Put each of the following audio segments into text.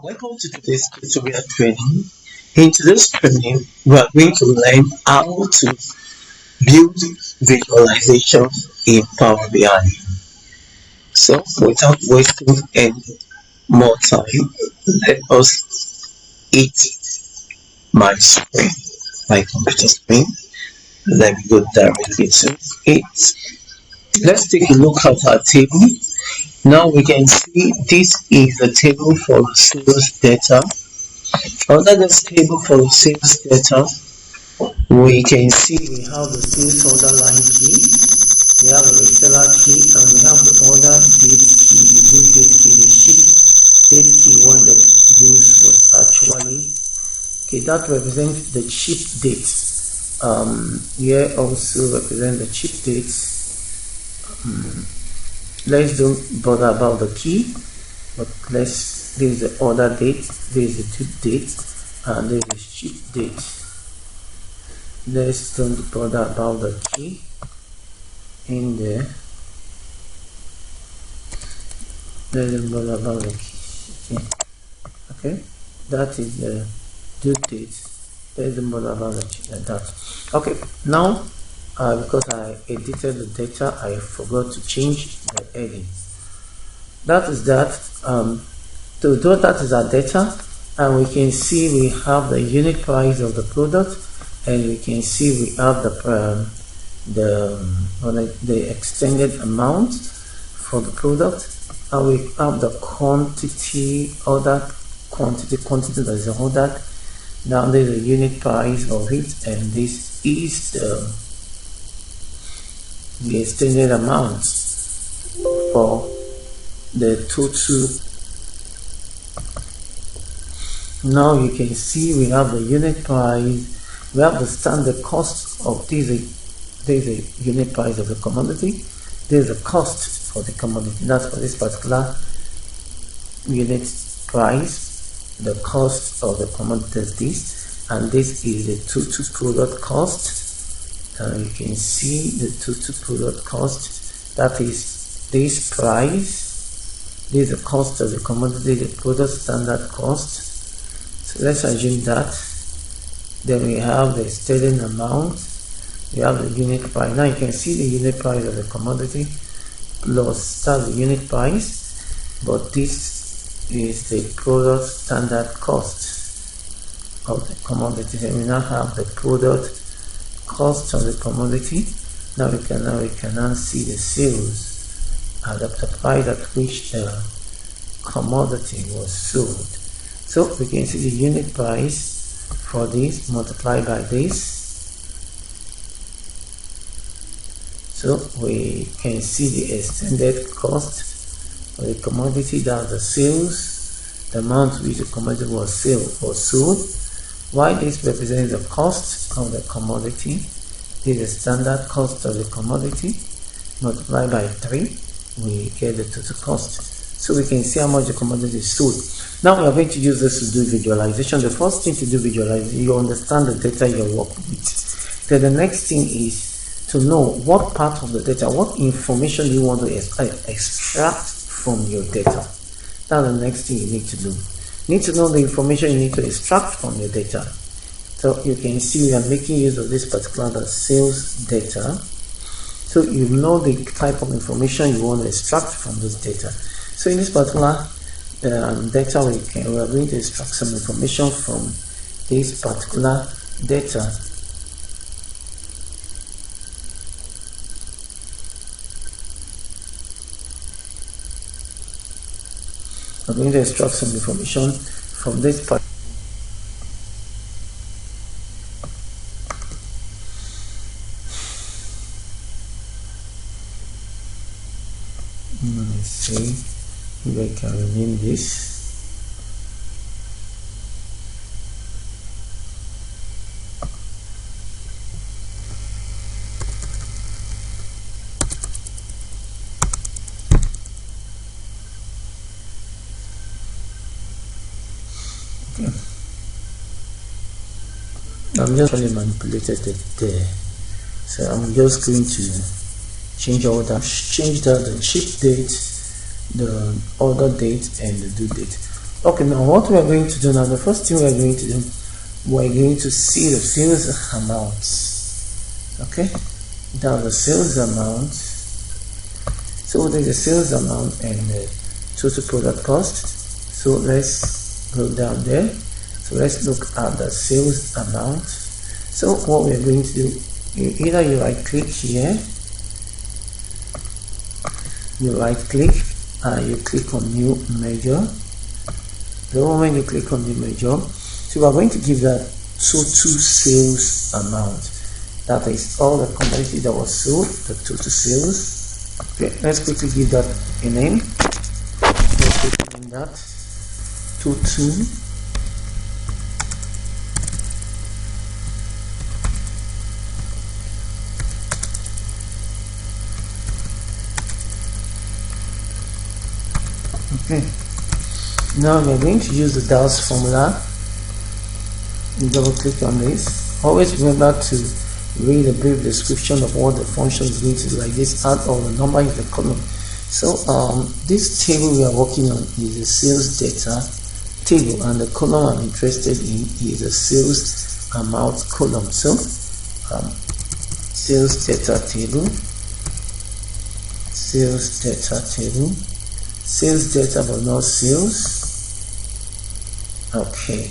Welcome to today's tutorial training. In today's training, we are going to learn how to build visualization in Power BI. So, without wasting any more time, let us hit my screen, my computer screen. Let me go directly to it. Let's take a look at our table. Now we can see this is the table for sales data. Under this table for sales data, we can see we have the sales order line key, we have the reseller key, and we have the order date key, the due date key, the ship date key when the goods was actually. Okay, that represents the ship date. Here also represent the ship date. Let's don't bother about the key, but this is the order date, this is the due date, and this is the ship date. Let's don't bother about the key in there. Let's don't bother about the key. Okay, that is the due date. Let's don't bother about the key like that. Okay, now because I edited the data, I forgot to change the heading. That is that. To do that is our data, and we can see we have the unit price of the product, and we can see we have the extended amount for the product, and we have the quantity quantity that is ordered. Now there's a unit price of it, and this is the extended amount for the total. Now you can see we have the unit price, we have the standard cost of this is a unit price of the commodity, there's a cost for the commodity, that's for this particular unit price, the cost of the commodity is this, and this is the total product cost. You can see the total product cost, that is this price, this is the cost of the commodity, the product standard cost. So let's assume that. Then we have the extended amount, we have the unit price. Now you can see the unit price of the commodity plus that's the unit price, but this is the product standard cost of the commodity. Then we now have the product cost of the commodity. Now we can now see the sales at the price at which the commodity was sold. So we can see the unit price for this multiplied by this. So we can see the extended cost of the commodity, that's the sales, the amount which the commodity was sold. Why this represents the cost of the commodity, this is the standard cost of the commodity, multiplied by 3, we get the total cost. So we can see how much the commodity is sold. Now we are going to use this to do visualization. The first thing to do visualization, you understand the data you're working with. Then the next thing is to know what part of the data, what information you want to extract from your data. That's the next thing you need to do. You need to know the information you need to extract from your data. So you can see we are making use of this particular sales data. So you know the type of information you want to extract from this data. So in this particular data, we are going to extract some information from this particular data. We're going to extract some information from this part. Let's see. Maybe I can rename this. Okay. I'm just really manipulated it there. So I'm just going to change all that, the ship date, the order date, and the due date. Okay, now what we are going to do now, the first thing we are going to do, we're going to see the sales amount. Okay, now the sales amount. So there's the sales amount and the total product cost. So let's go down there. So let's look at the sales amount. So what we are going to do, either you right click here, you right click and you click on new measure. The moment you click on new measure, so we are going to give that total sales amount. That is all the commodity that was sold, the total sales. Okay, let's quickly give that a name. Let's quickly name that total Okay, now we are going to use the DAOS formula. Double click on this. Always remember to read a brief description of what the function is going to do, like this, add all the number in the column. So this table we are working on is a sales data table, and the column I'm interested in is a sales amount column. So sales data table, sales data table, sales data but not sales. Okay,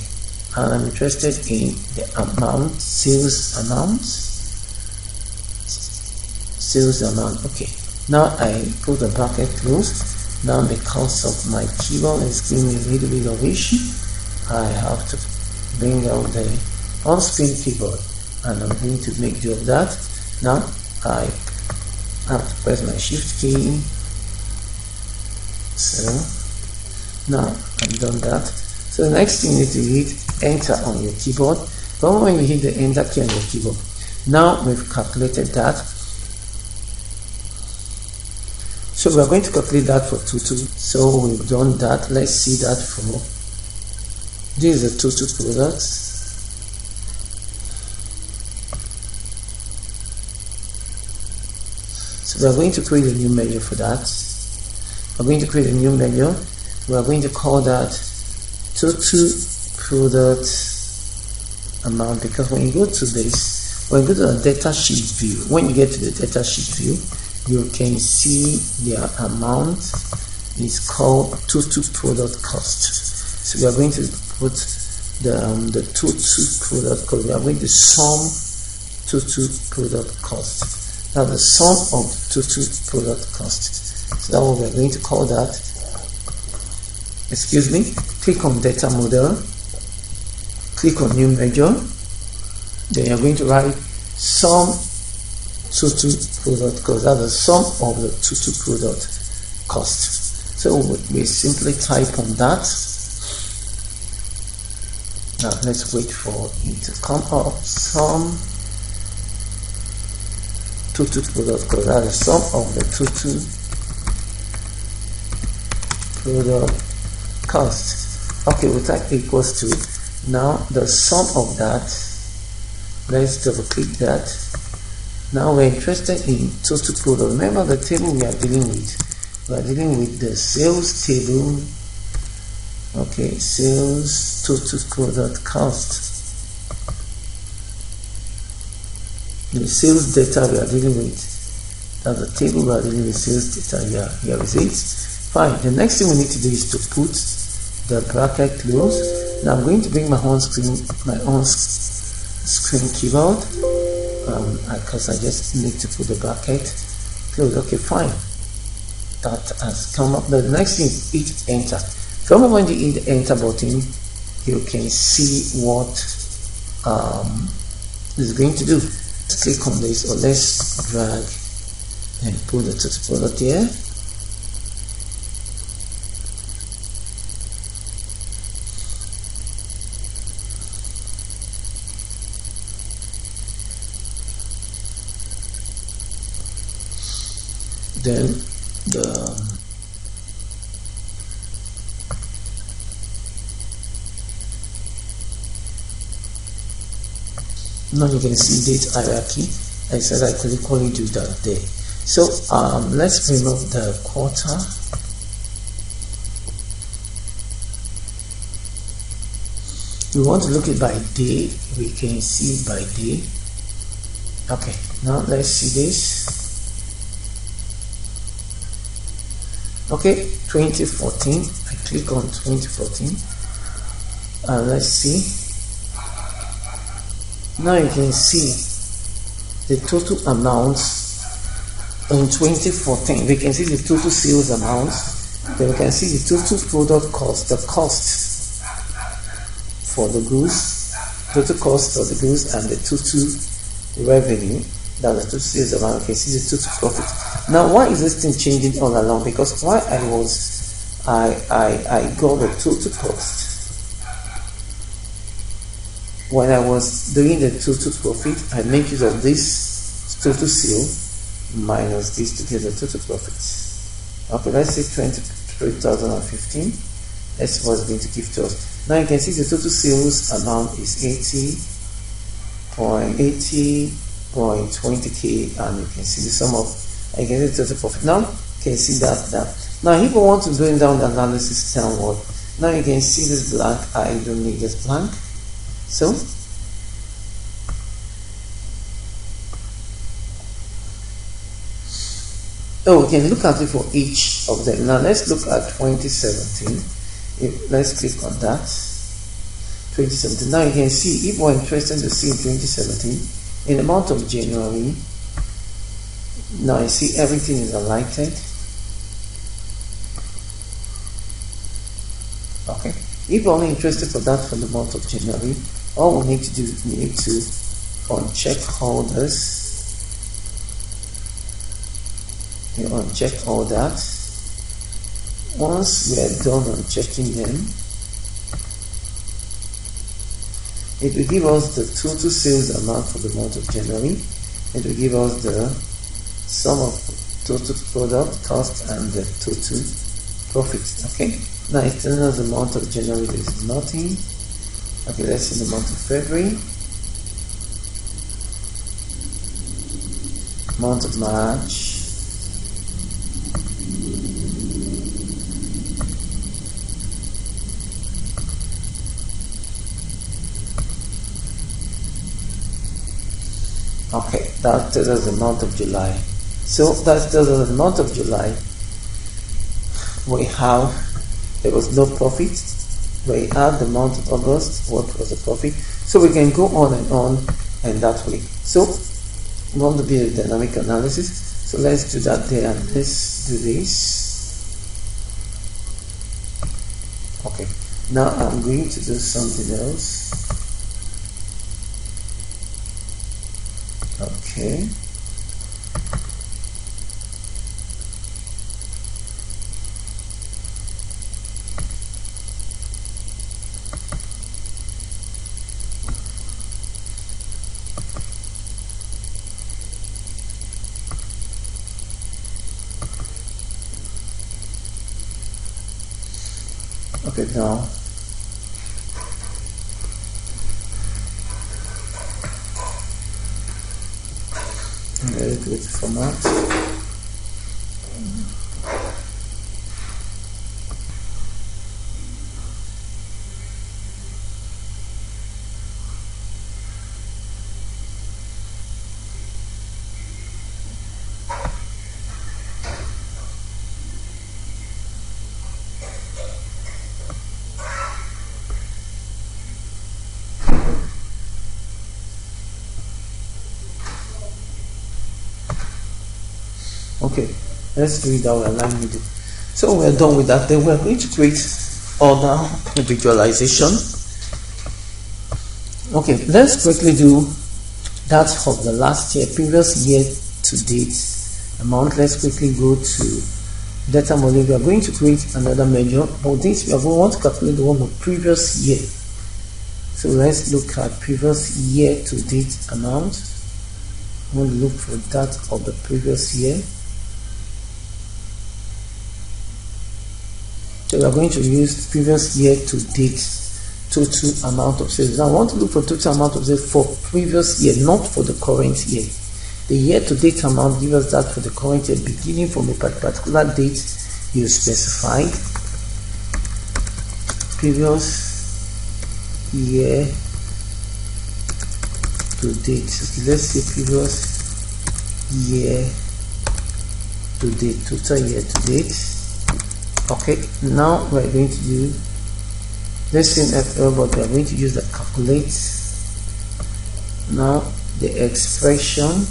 and I'm interested in the amount, sales amount. Okay, now I put the bracket closed. Now because of my keyboard is giving me a little bit of issue, I have to bring out the on-screen keyboard, and I'm going to make do of that. Now I have to press my shift key. So now I've done that. So the next thing you need to hit enter on your keyboard. But when you hit the enter key on your keyboard, now we've calculated that. So we are going to calculate that for total. So we've done that. Let's see that for this is the total products. So we are going to create a new menu for that. We're going to create a new menu. We are going to call that total product amount, because when you go to this, when you go to the data sheet view, when you get to the data sheet view, you can see the amount is called total product cost. So we are going to put the total product cost. We are going to sum total product cost. Now the sum of total product cost. So that's what we're going to call that. Excuse me. Click on data model. Click on new measure. Then you're going to write sum total product cost. That's the sum of the total product cost. So we simply type on that. Now let's wait for it to come up. Sum total product cost. That's the sum of the total product cost. Okay, we type equals to. Now the sum of that, let's double click that. Now we're interested in total product. Remember the table we are dealing with. We are dealing with the sales table. Okay, sales total product cost. The sales data we are dealing with. That's the table we are dealing with, sales data. Here is it. Fine. The next thing we need to do is to put the bracket close. Now I'm going to bring my own screen keyboard, because I just need to put the bracket close. Okay, fine. That has come up. The next thing is hit enter. From the moment you hit the enter button, you can see what it's going to do. Let's click on this, or let's drag and put the total product here. Then now you can see date hierarchy. I said I could equally do that there. So let's remove the quarter. We want to look at by day. We can see by day. Okay, now let's see this. Okay, 2014. I click on 2014 and let's see. Now you can see the total amounts in 2014. We can see the total sales amounts. Then we can see the total product cost, the cost for the goods, total cost for the goods, and the total revenue. That's the total sales amount. You can see the total profit. Now, why is this thing changing all along? Because while I got the total cost. When I was doing the total profit, I make use of this total sale minus this to get the total profit. Okay, let's say 23,015. That's what's going to give to us. Now you can see the total sales amount is 80.20k, and you can see the sum of, I can see the total profit. Now you can see that. Now if you want to bring down the analysis downward, now you can see this blank. I don't need this blank. So we can look at it for each of them. Now let's look at 2017. Let's click on that. 2017. Now you can see, if we're interested to see in 2017, in the month of January, now you see everything is highlighted. Okay. If we're only interested for that for the month of January, all we need to do is we need to uncheck all this. You uncheck all that. Once we are done unchecking them, it will give us the total sales amount for the month of January. It will give us the sum of total product cost and the total profit. Okay. Now it's telling us the month of January there is nothing. Okay, let's see the month of February. Month of March. Okay, that tells us the month of July. So that tells us the month of July. There was no profit. We had the month of August. What was the profit? So we can go on and that way. So we want to be a dynamic analysis. So let's do that there and let's do this. Okay. Now I'm going to do something else. Okay. Okay, now very good format. Okay, let's do it our line with it. So we're done with that. Then we're going to create other visualization. Okay, let's quickly do that of the last year, previous year to date amount. Let's quickly go to data model. We are going to create another measure. For this, we are going to calculate the one of previous year. So let's look at previous year to date amount. We want to look for that of the previous year. So we are going to use previous year to date total amount of sales. Now I want to look for total amount of sales for previous year, not for the current year. The year to date amount gives us that for the current year, beginning from a particular date you specify. Previous year to date. Okay, let's say previous year to date, total year to date. Okay, now we're going to do the same FL, but we're going to use the calculate. Now the expression,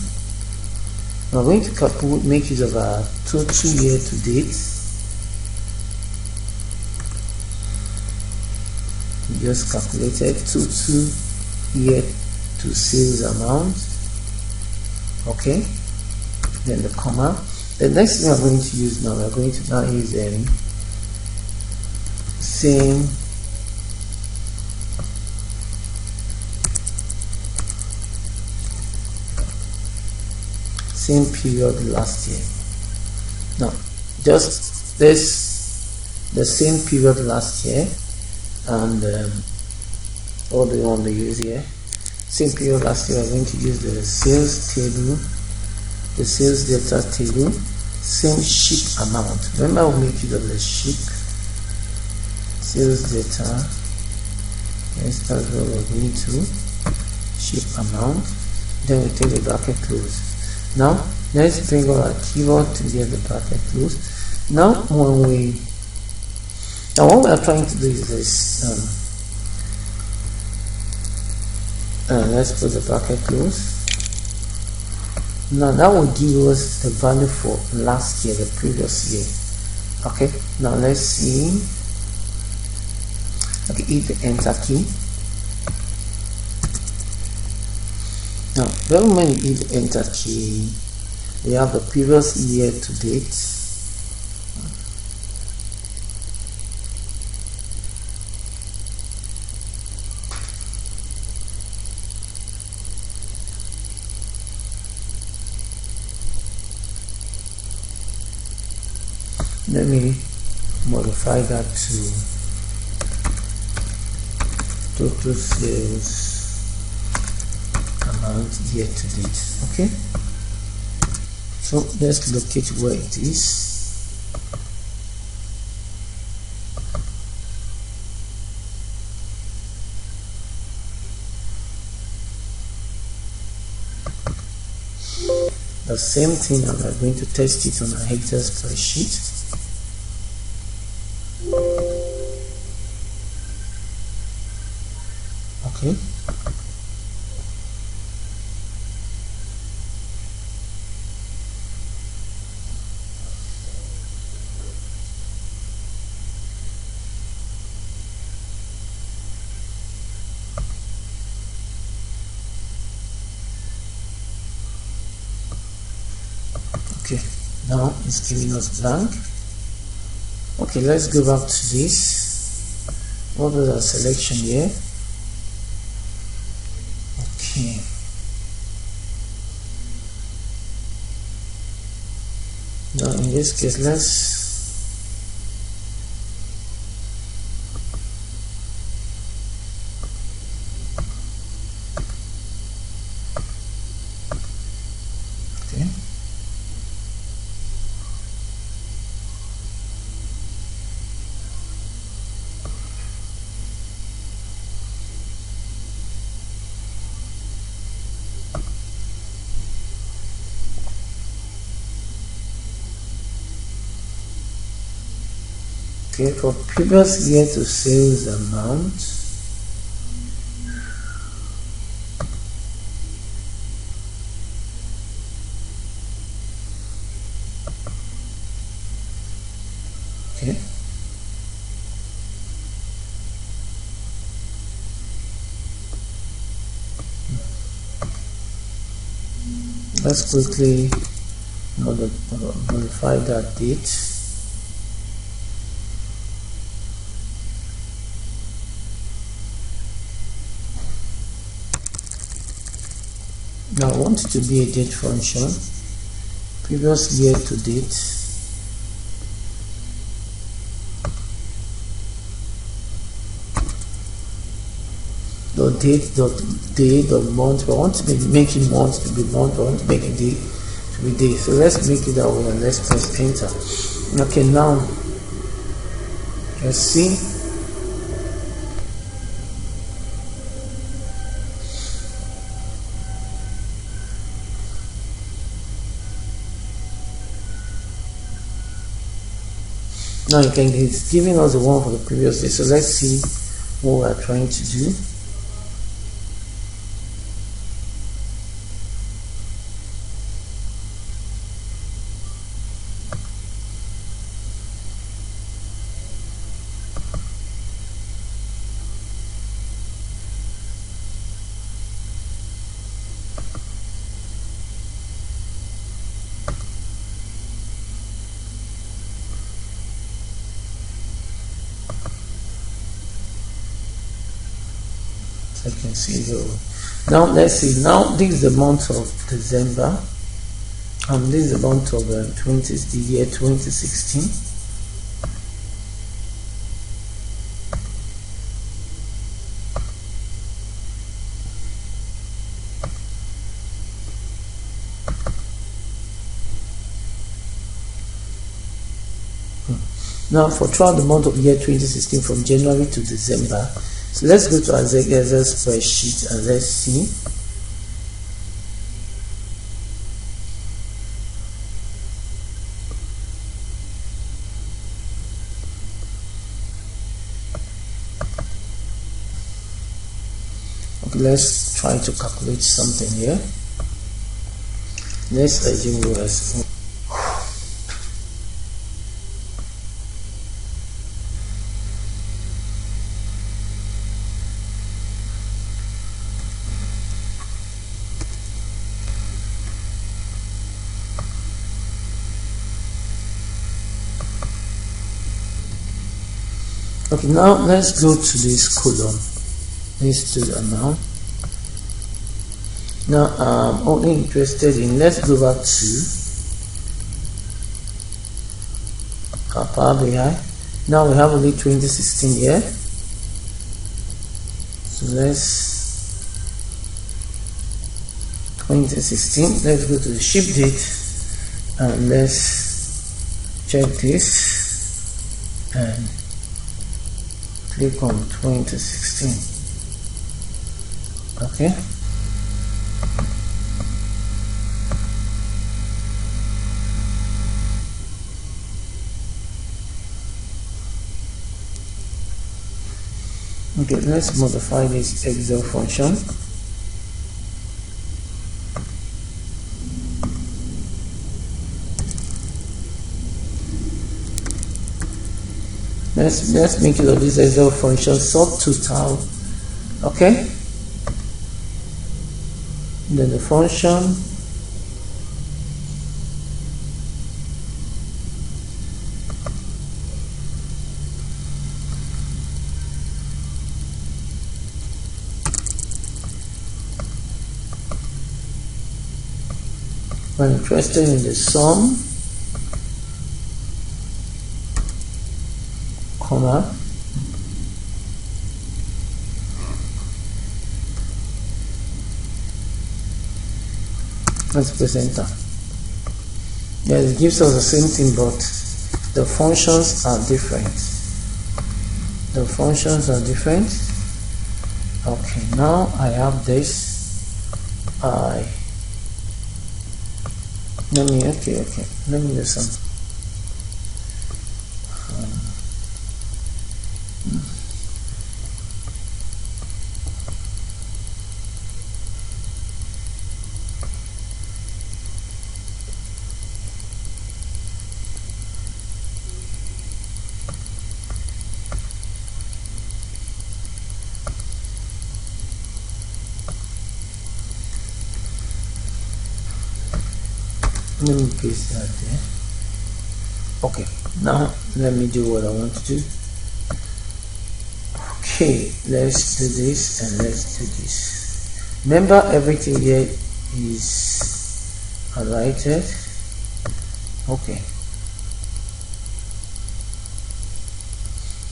we're going to make use of our total year to date. Just calculated total year to sales amount. Okay, then the comma. The next thing we're going to use now, we're going to now use same period last year. Now just this, the same period last year, and what do we want to use here? Same period last year, we're going to use the sales table, the sales data table, same ship amount. Remember, we'll make use of the ship sales data. Yes, that's what we're going to ship amount. Then we take the bracket close. Now let's bring our keyword to get the bracket close. Now what we are trying to do is this. Let's put the bracket close. Now that will give us the value for last year, the previous year. Okay, now let's see. Okay, hit the enter key. Now when you hit the enter key, we have the previous year to date. Let me modify that to total sales amount year to date. Okay, so let's locate where it is. The same thing, and we're going to test it on a Excel spreadsheet. Okay. Okay, now it's giving us blank. Okay, let's go back to this. What was our selection here? Okay. Now in this case, let's okay, for previous year to sales amount, okay, let's quickly modify that date. Now I want it to be a date function, previous year to date. Dot date, dot day, dot month. We want to be making month to be month, we want to make a day to be day. So let's make it that way and let's press enter. Okay, now let's see. Now you can, it's giving us the one for the previous day. So let's see what we are trying to do. I can see the, now let's see, now this is the month of December, and this is the month of the year 2016. Now for throughout the month of year 2016 from January to December. So let's go to our Excel spreadsheet and let's see. Okay, let's try to calculate something here. Let's assume we are okay, now let's go to this column. These two amount. Now I'm only interested in, let's go back to our Power BI. Now we have only 2016 here. So let's 2016. Let's go to the ship date and let's check this and click on 2016. Okay. Okay, let's modify this Excel function. Let's make use of this Excel function sort total. Okay. Then the function we're interested in the sum, comma, let's press enter. Yes, it gives us the same thing, but the functions are different. The functions are different. Okay, now I have this. Let me do some. Let me paste that there. Okay, now let me do what I want to do. Okay, let's do this and let's do this. Remember, everything here is highlighted. Okay.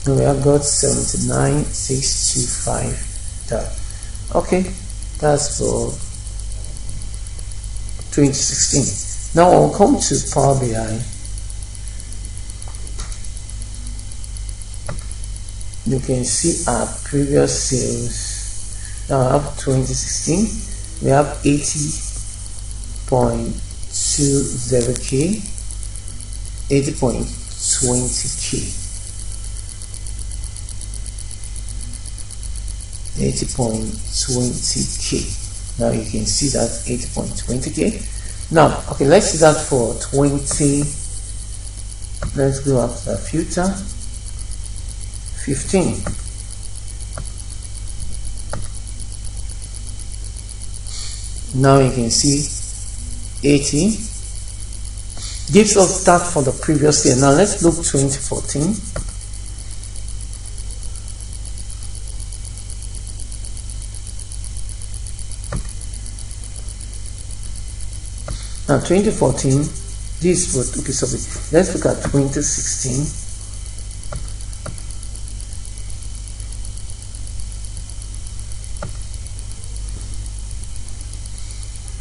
Now we have got 79625. Okay, that's for 2016. Now I'll come to Power BI. You can see our previous sales. Now I have 2016. We have 80.20k, 80.20 80.20k. 80.20k. Now you can see that 80.20k. Now, okay, let's see that for 20. Let's go up to the future. 15. Now you can see 80 gives us that for the previous year. Now let's look 2014. Now 2014, this was okay. So let's look at 2016.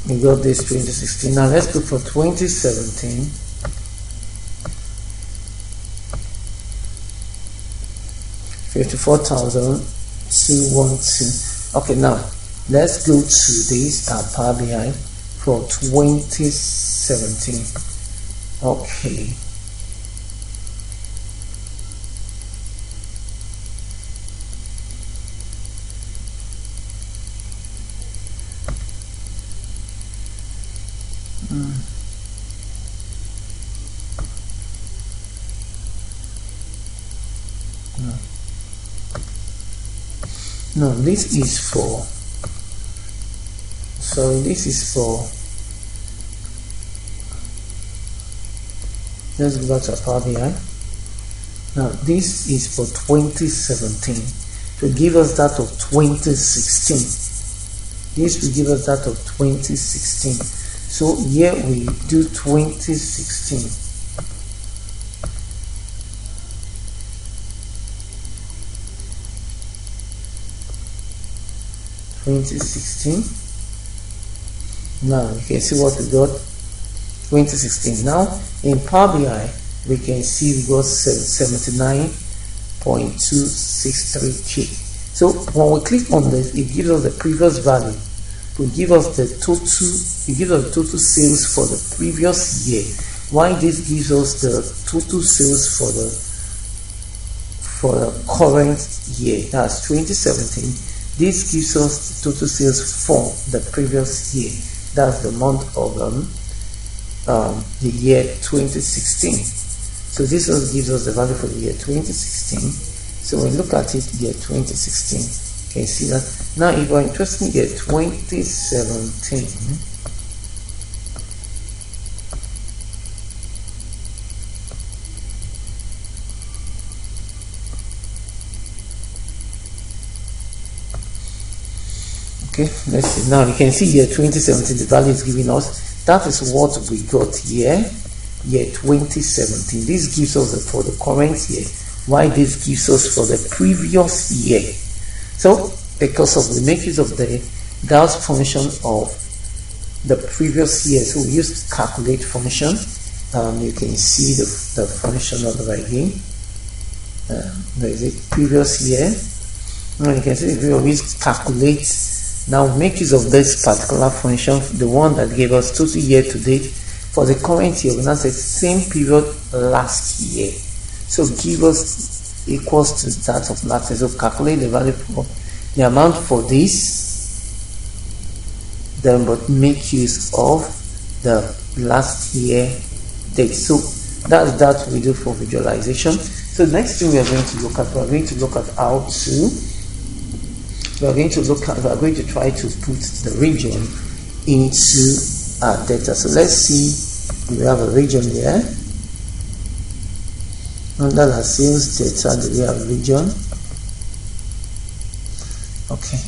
We got this 2016. Now let's look for 2017. $54,212. Okay, now let's go to this Power BI for 2017. Okay. No, this is for, sorry, this is for, let's go back to Power BI. Now this is for 2017 to give us that of 2016. This will give us that of 2016. So here we do 2016. Now you can see what we got. 2016. Now in Power BI we can see we got 79.263k. So when we click on this, it gives us the previous value. It will give us the total. It gives us the total sales for the previous year. Why this gives us the total sales for the current year? That's 2017. This gives us the total sales for the previous year. That's the month of the year 2016. So this also gives us the value for the year 2016. So when we look at it, year 2016, you can see that. Now if we're interested in year 2017, okay, let's see. Now you can see year 2017, the value is giving us. That is what we got here, year 2017. This gives us for the current year. Why this gives us for the previous year? So because of we make use of the Gauss function of the previous year. So we use calculate function. You can see the function over again. Where is it? Previous year. Now you can see if we always calculate. Now make use of this particular function, the one that gave us total year to date for the current year. We now say same period last year. So give us equals to that of last year. So calculate the value for the amount for this, then but make use of the last year date. So that's that we do for visualization. So next thing we are going to look at, we are going to try to put the region into our data. So let's see, we have a region here. Under the sales data, we have a region. Okay.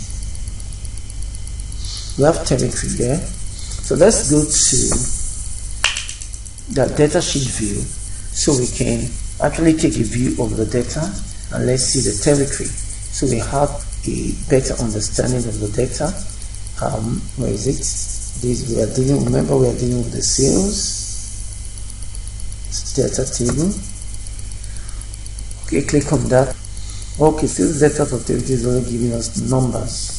We have territory there. So let's go to the data sheet view so we can actually take a view of the data and let's see the territory. So we have a better understanding of the data. Where is it? This we are dealing. Remember, we are dealing with the sales data table. Okay, click on that. Okay, sales data for territory is only giving us numbers.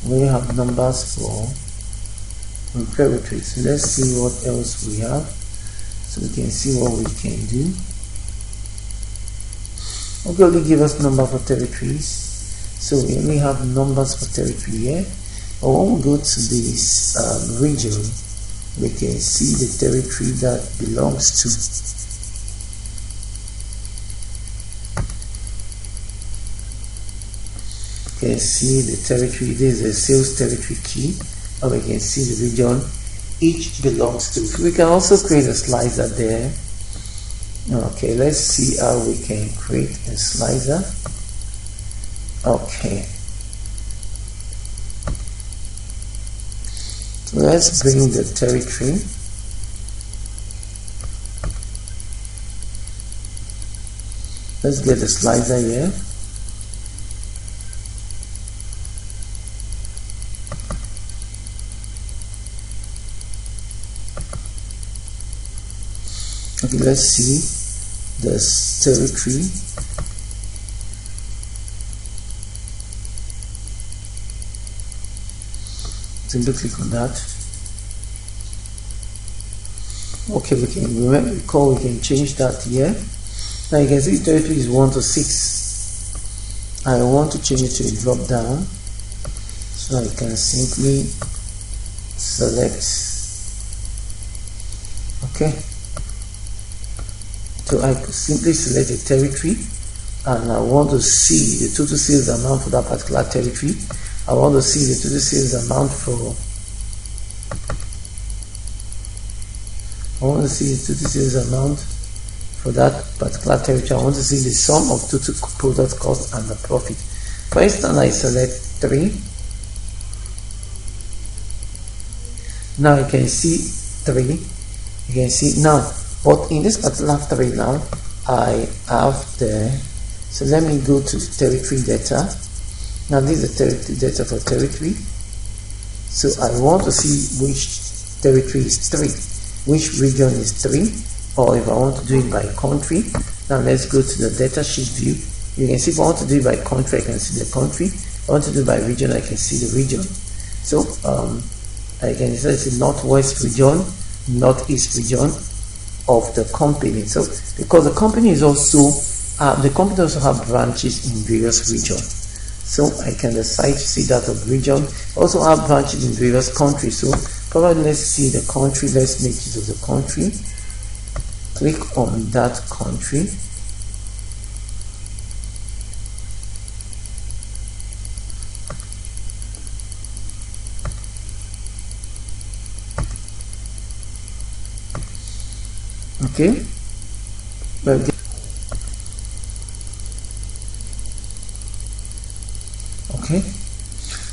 We have numbers for territories. So let's see what else we have. So we can see what we can do. Okay, only give us number for territories. So we only have numbers for territory here. But when we go to this region, we can see the territory that belongs to. You can see the territory. This is a sales territory key, and we can see the region each belongs to. We can also create a slicer there. Okay, let's see how we can create a slicer. Okay, let's bring the territory. Let's get the slicer here. Okay, let's see this territory. Simply click on that. Okay, we can recall we can change that here. Now you can see territory is 1 to 6. I want to change it to a drop down, so I can simply select. Okay. So I could simply select a territory, and I want to see the total sales amount for that particular territory. I want to see the total sales amount for. I want to see the total sales amount for that particular territory. I want to see the sum of total product cost and the profit. For instance, I select 3. Now you can see 3. You can see now. But in this particular 3 now, I have the, so let me go to the territory data. Now this is the territory data for territory. So I want to see which territory is 3, which region is 3, or if I want to do it by country. Now let's go to the data sheet view. You can see if I want to do it by country, I can see the country. If I want to do it by region, I can see the region. So I can say it's the northwest region, northeast region of the company. So because the company is also the company also have branches in various regions, so I can decide to see that of region. Also have branches in various countries. So probably let's see the country. Let's make use of the country. Click on that country. Okay. Okay.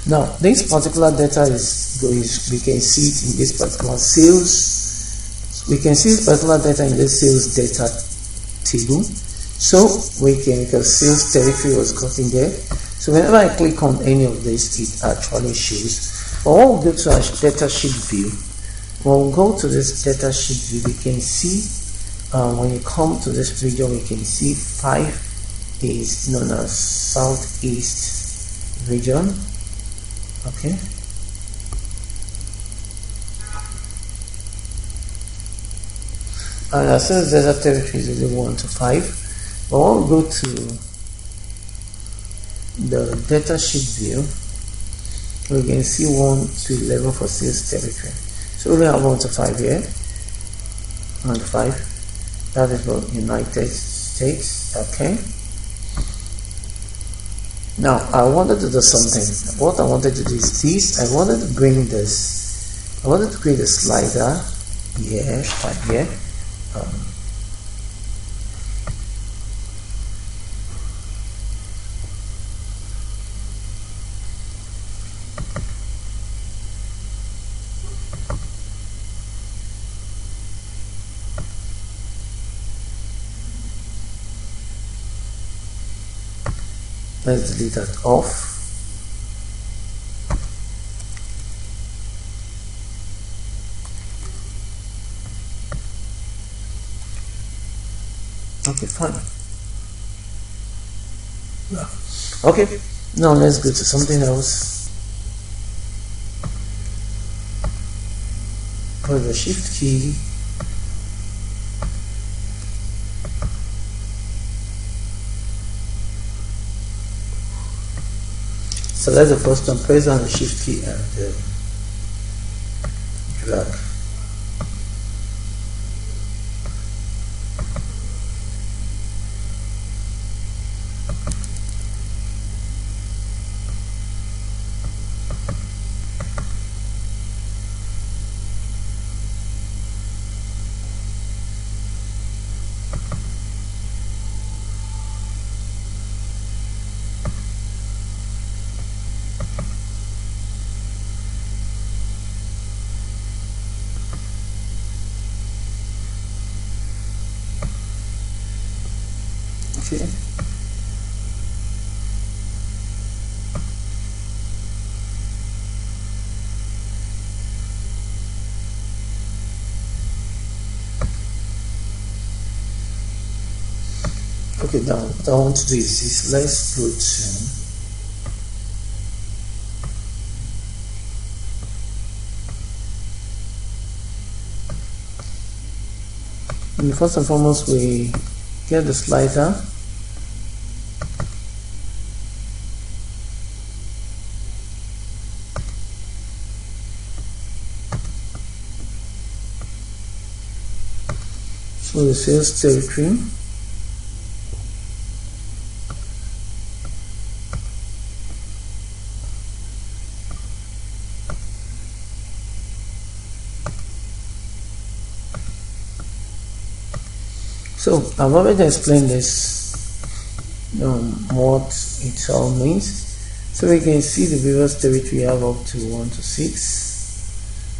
Now this particular data is we can see it in this particular sales. We can see this particular data in the sales data table. So we can, because sales territory was got in there. So whenever I click on any of this, it actually shows. But when we go to our data sheet view, when we go to this data sheet view, we can see when you come to this region, we can see 5 is known as Southeast region. Okay. And as soon as data territory is only 1 to 5, but when we go to the data sheet view, we can see 1 to 11 for sales territory. So we have 1 to 5 here, 1 to 5. That is for United States. Okay. Now I wanted to do something. What I wanted to do is this. I wanted to bring this. I wanted to create a slider here, right here. Let's delete that off. Okay, fine. Yeah. Okay, now let's go to something else. Press the shift key. select the button, press down the shift key and drag. Okay. Okay, now what I want to do is this. Let's go to, and first and foremost we get the slider. So the sales territory. So I've already explained this, what it all means. So we can see the various territory we have up to 1 to 6.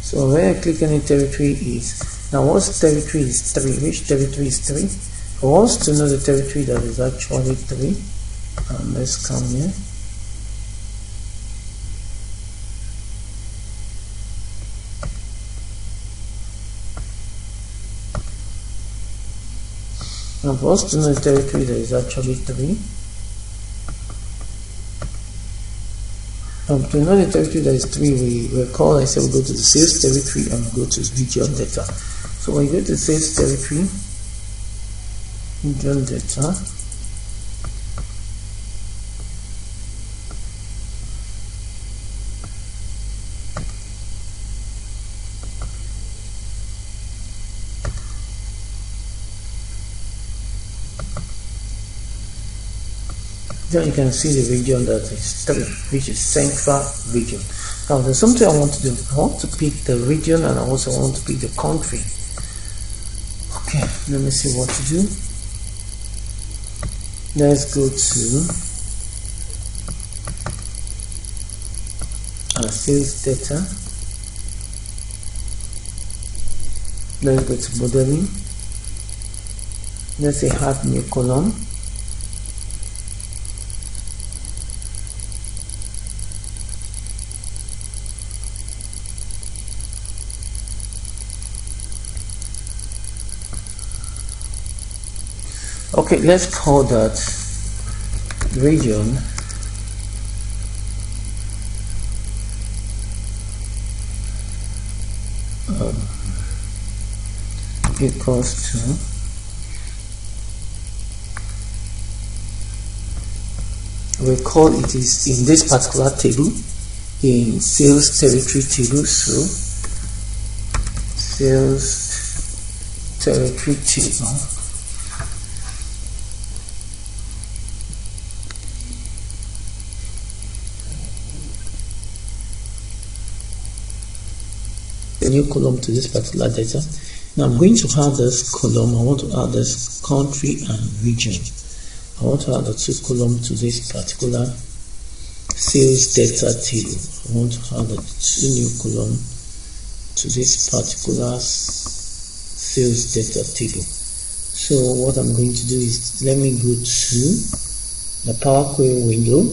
So when I click any territory is, now what territory is 3? Which territory is 3? I want to know the territory that is actually 3. Let's come here. Now for us to know the territory that is actually 3. To know the territory that is 3, we recall I said we go to the sales territory and go to region data. So when you go to sales territory, region data, then you can see the region that is 3, which is central region. Now there's something I want to do. I want to pick the region and I also want to pick the country. Okay, let me see what to do. Let's go to our sales data. Let's go to modeling. Let's say add new column. Okay, let's call that region equals to we call it is in this particular table in sales territory table. So sales territory table. A new column to this particular data. Now I'm going to add this column. I want to add this country and region. I want to add the 2 columns to this particular sales data table. I want to add the 2 new columns to this particular sales data table. So what I'm going to do is let me go to the Power Query window.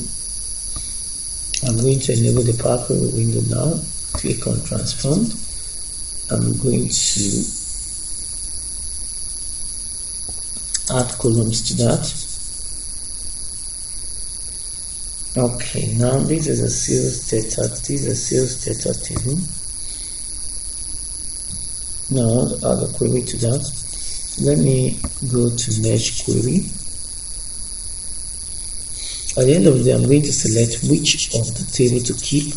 I'm going to enable the Power Query window now. Click on Transform. I'm going to add columns to that. Okay, now this is a sales data. This is a sales data table. Now add a query to that. Let me go to Merge Query. At the end of the day, I'm going to select which of the table to keep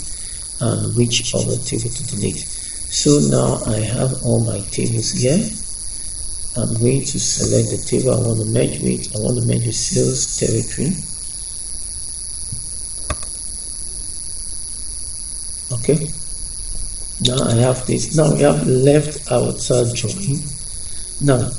and which of the table to delete. So now I have all my tables here. I'm going to select the table I want to merge with. I want to merge with sales territory. Okay. Now I have this. Now we have left outside join. Now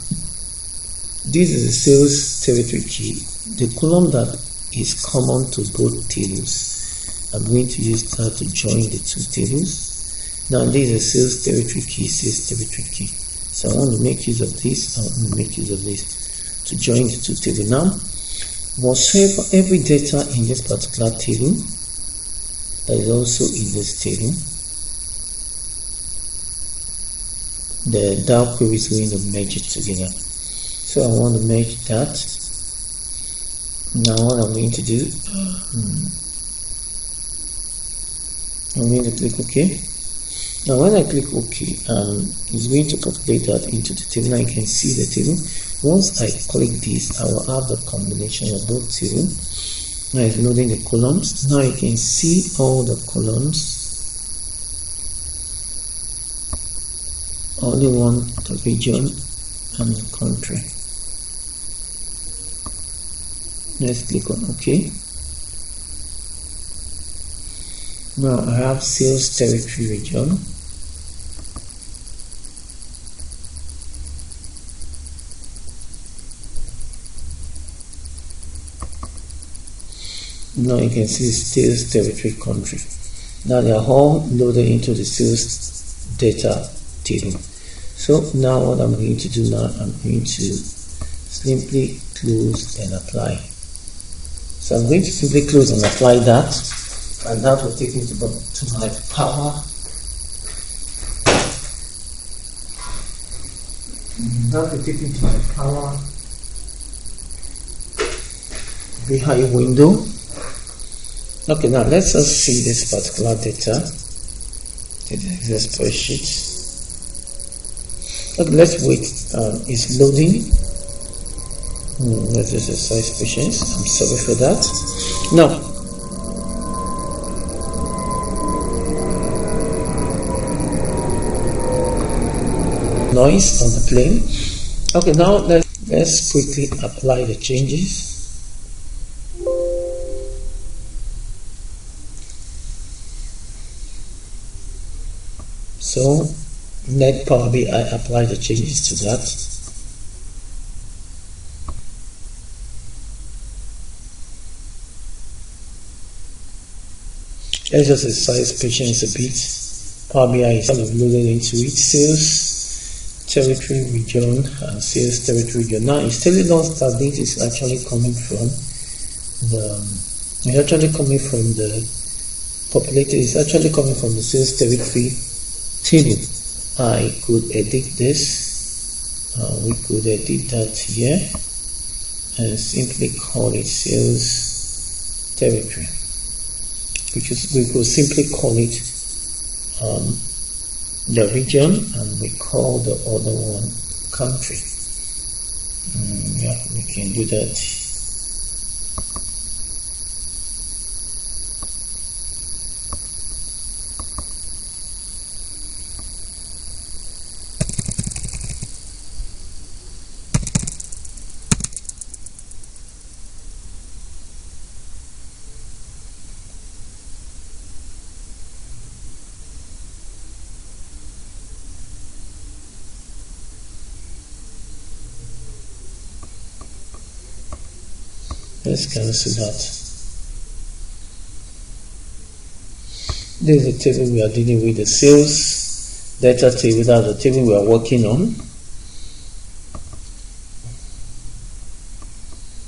this is the sales territory key, the column that is common to both tables. I'm going to use that to join the two tables. Now this is a sales territory key, sales territory key. So I want to make use of this, I want to make use of this to join the two tables. Now, whatsoever every data in this particular table that is also in this table, the DAO query is going to merge it together. So I want to merge that. Now what I'm going to do, I'm going to click OK. Now when I click OK, it's going to populate that into the table. Now you can see the table. Once I click this, I will have the combination of both tables. Now it's loading the columns. Now you can see all the columns. Only one, the region and the country. Let's click on OK. Now I have sales territory region. Now you can see sales territory country. Now they are all loaded into the sales data table. So now what I'm going to do now, I'm going to simply close and apply. So I'm going to simply close and apply that, and that will take me to my power. That will take me to my power BI window. Okay, now let's just see this particular data. The spreadsheet. Okay, let's wait. It's loading. Let's exercise patience. I'm sorry for that. Now, noise on the plane. Okay, now let's quickly apply the changes. So let Power BI apply the changes to that. Let's just exercise patience a bit. Power BI is loaded into it. Sales territory region and sales territory region. Now it's telling us that this is actually coming from the populated. It's actually coming from the sales territory table. I could edit this. We could edit that here and simply call it sales territory, because we could simply call it the region, and we call the other one country. Yeah, we can do that. Let's cancel that. This is the table we are dealing with, the sales data table. That's the table we are working on.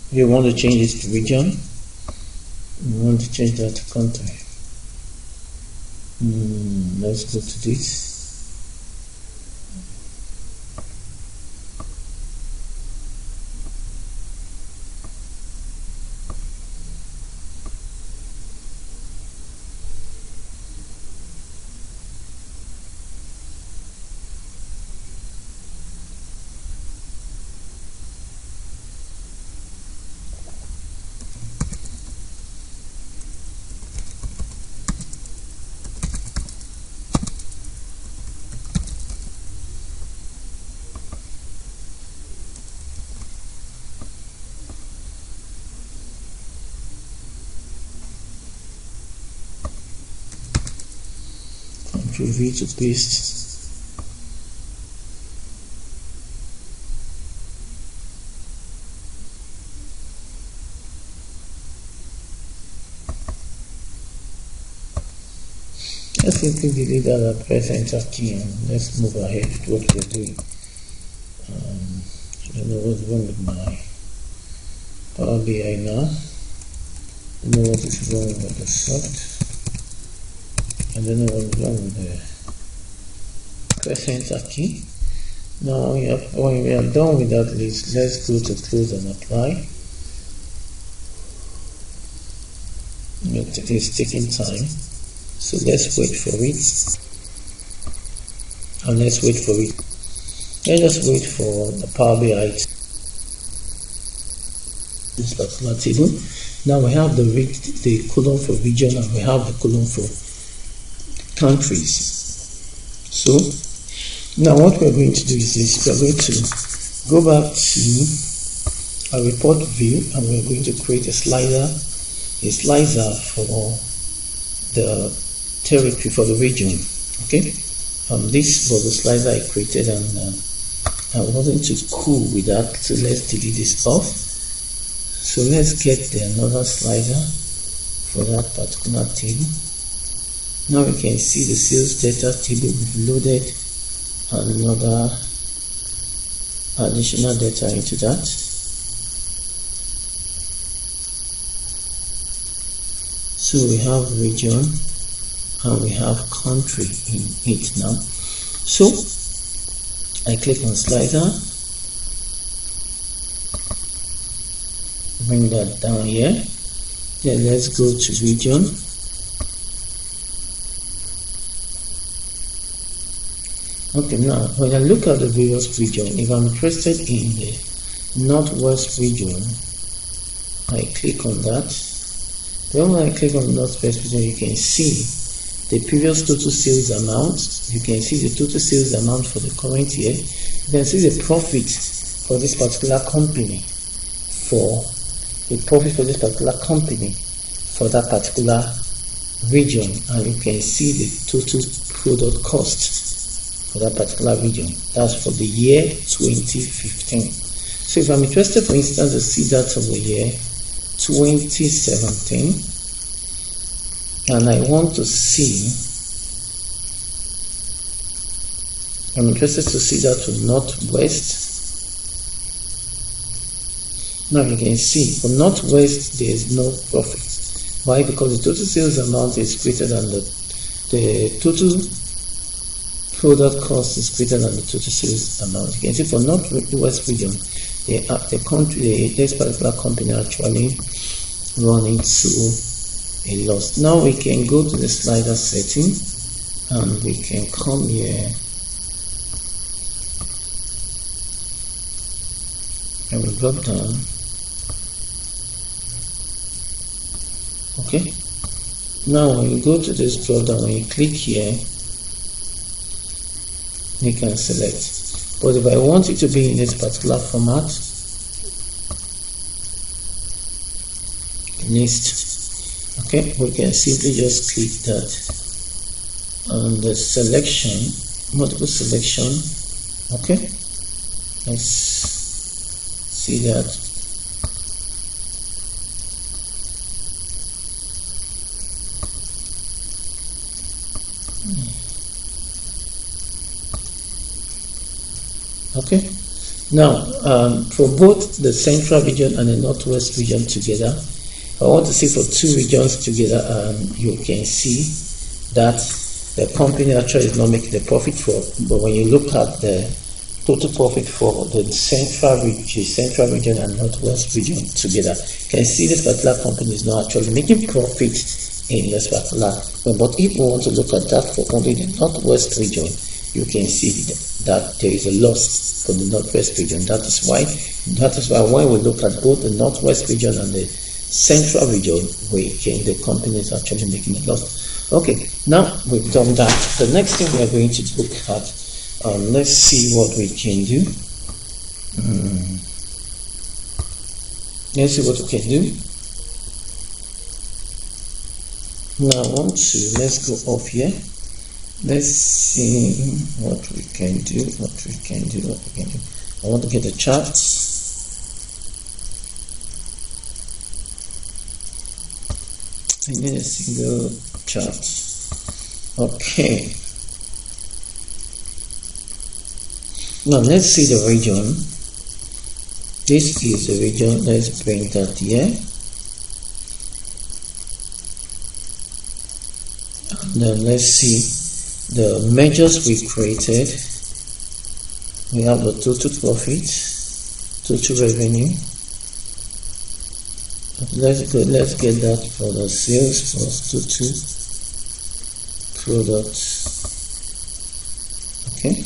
If you want to change this to region, you want to change that to country. Let's go to this. Ctrl V to paste. Let's simply delete that and press enter key, and let's move ahead with what we're doing. I don't know what's wrong with my Power BI now. I don't know what is wrong with the soft. I don't know what's wrong with the press enter key. Now when we are done with that list, let's go to close and apply. It is taking time. So let's wait for it, and let's wait for it. Let's just wait for the Power BI, this particular table. Now we have the column for region, and we have the column for countries. So now what we're going to do is this: we're going to go back to our report view, and we're going to create a slider for the territory, for the region. Okay, this was the slider I created, and I wasn't too cool with that, so let's delete this off. So let's get another slider for that particular table. Now we can see the sales data table. We've loaded another additional data into that. So we have region and we have country in it now. So I click on slider, bring that down here. Then let's go to region. Okay, now when I look at the various region, if I'm interested in the Northwest region, I click on that. Then when I click on the Northwest region, you can see the previous total sales amount. You can see the total sales amount for the current year. You can see the profit for this particular company, for that particular region, and you can see the total product cost for that particular region. That's for the year 2015. So if I'm interested, for instance, to see that for the year 2017, and I want to see, I'm interested to see that for Northwest. Now you can see for Northwest there is no profit. Why? Because the total sales amount is greater than the total product cost is greater than the total sales amount. You can see for Northwest region, this particular company actually run into a loss. Now we can go to the slider setting, and we can come here and we drop down. Okay, now when you go to this drop down, when you click here, you can select. But if I want it to be in this particular format, list, okay, we can simply just click that on the selection, multiple selection. Okay, let's see that. Okay, now for both the central region and the northwest region together, I want to see for two regions together, you can see that the company actually is not making the profit for, but when you look at the total profit for the central region and northwest region together, you can see this particular company is not actually making profit in this particular. But if we want to look at that for only the northwest region, you can see that there is a loss for the northwest region. That is why when we look at both the northwest region and the central region, the company is actually making a loss. Okay, now we've done that. The next thing we are going to look at, let's see what we can do. Let's see what we can do. Now let's go off here, Let's see what we can do. I want to get a chart. I need a single chart. Okay. Now let's see the region. This is the region. Let's bring that here. And then let's see the measures we created. We have the total profit, total revenue. Let's get that for the sales plus total products. Okay.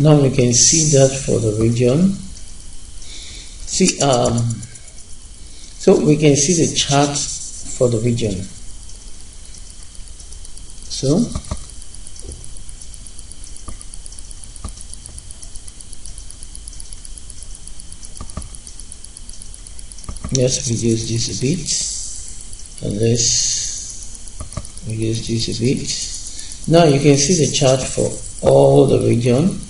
Now we can see that for the region. So we can see the chart for the region. So let's reduce this a bit, and let's reduce this a bit. Now you can see the chart for all the region.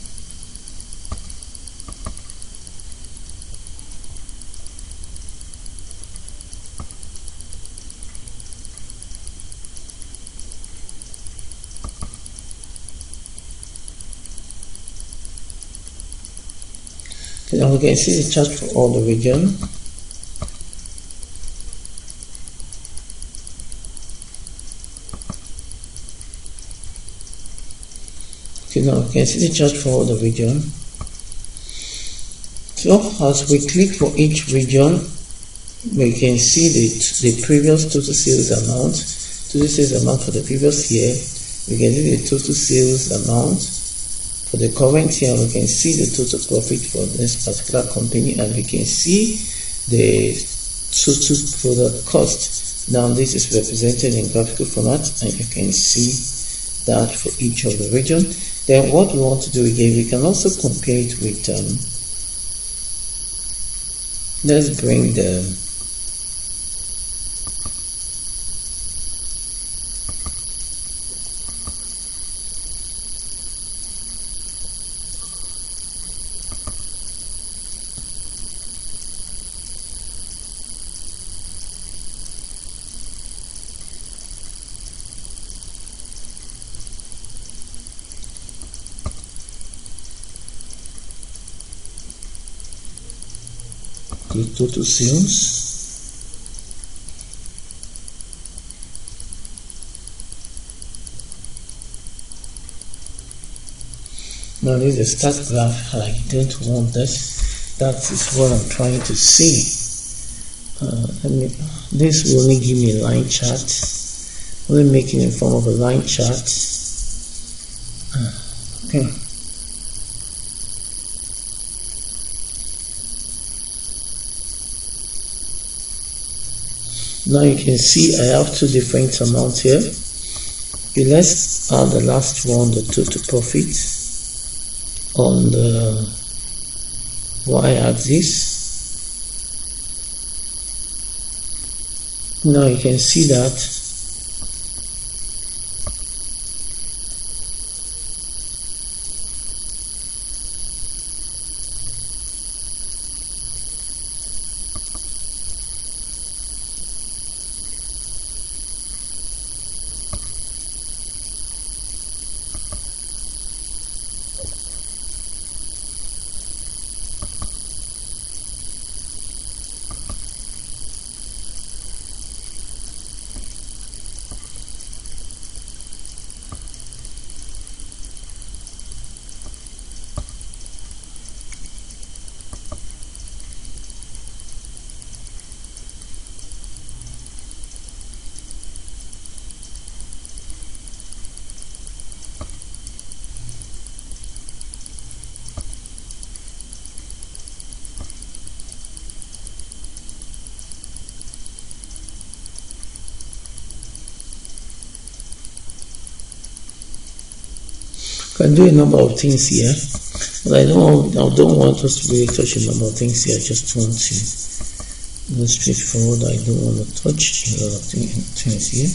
Now we can see the chart for all the region. Okay, now we can see the chart for all the region. So as we click for each region, we can see the previous total sales amount for the previous year. We can see the total sales amount for the current year. We can see the total profit for this particular company, and we can see the total product cost. Now this is represented in graphical format, and you can see that for each of the region. Then what we want to do again, we can also compare it with let's bring the total sales. Now this is a start graph. I don't want this. That is what I'm trying to see. This will only give me a line chart. Only make it in form of a line chart. Okay. Now you can see I have two different amounts here. Okay, let's add the last one, the total profit, on the y-axis. Now you can see that can do a number of things here, but I don't want us to really touch a number of things here. I just want to go straightforward. I don't want to touch a lot of things here.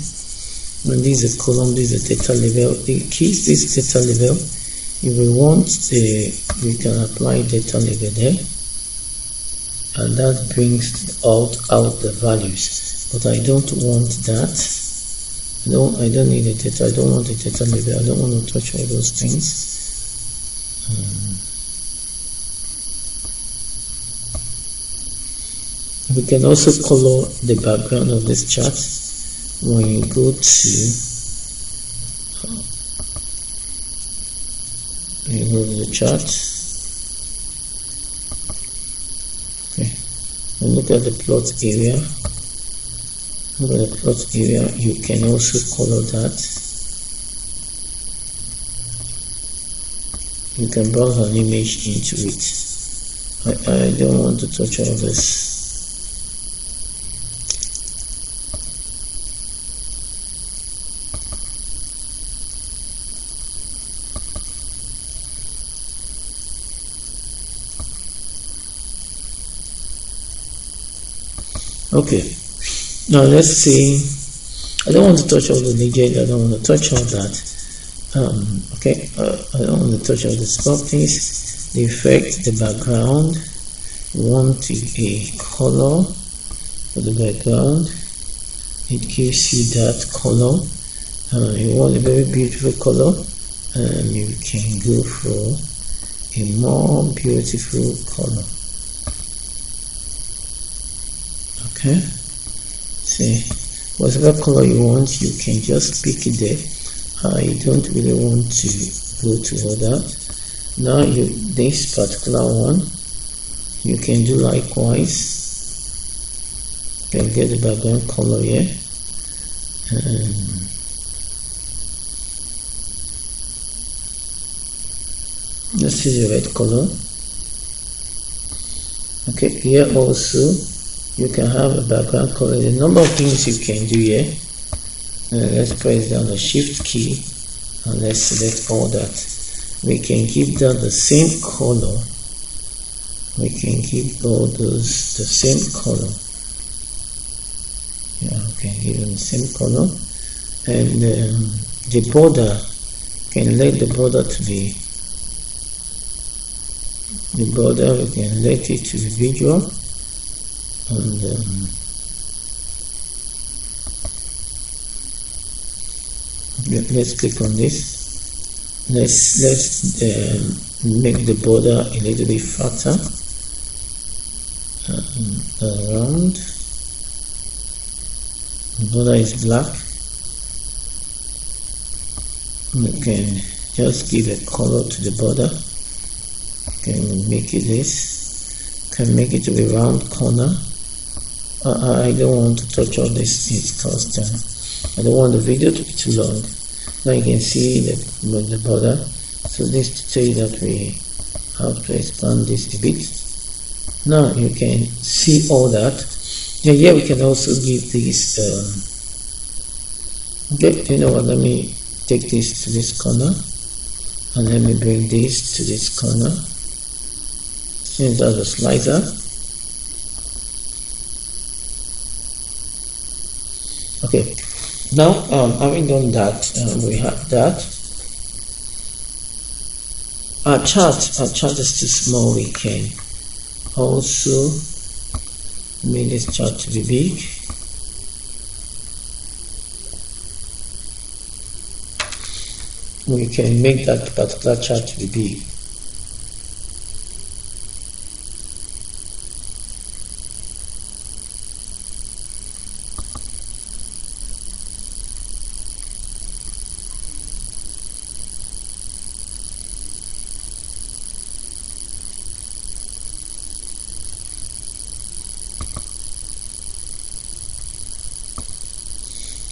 And this is a column, this is a data level. The key is this data level. If we want we can apply data level there, and that brings out the values. But I don't want that. I don't need a data. I don't want a data level. I don't want to touch all those things. We can also color the background of this chart. When you go to the chart, okay, and look at the plot area. Look at the plot area. You can also color that. You can browse an image into it. I don't want to touch all this. Okay, now let's see. I don't want to touch all the legend. I don't want to touch all that. Okay, I don't want to touch all the small things. The effect, the background. We want a color for the background. It gives you that color. You want a very beautiful color, and you can go for a more beautiful color. Okay, see, whatever color you want, you can just pick it there. I don't really want to go to all that. Now this particular one, you can do likewise. You can get the background color here. This is the red color. Okay, here also you can have a background color. The number of things you can do here. Let's press down the shift key and let's select all that. We can give that the same color. We can give all those the same color. Yeah, we can give them the same color. And the border, can let the border to be the border. We can let it to be visual. And let's click on this. Let's make the border a little bit fatter around. The border is black. We can just give a color to the border. Can make it this. Can make it to a round corner. I don't want to touch all this because I don't want the video to be too long. Now you can see the border. So this to tell you that we have to expand this a bit. Now you can see all that. And here we can also give this. Okay, you know what? Let me take this to this corner, and let me bring this to this corner. Since that's a slicer. Okay, now having done that, we have that. Our chart is too small. We can also make this chart to be big. We can make that particular chart to be big.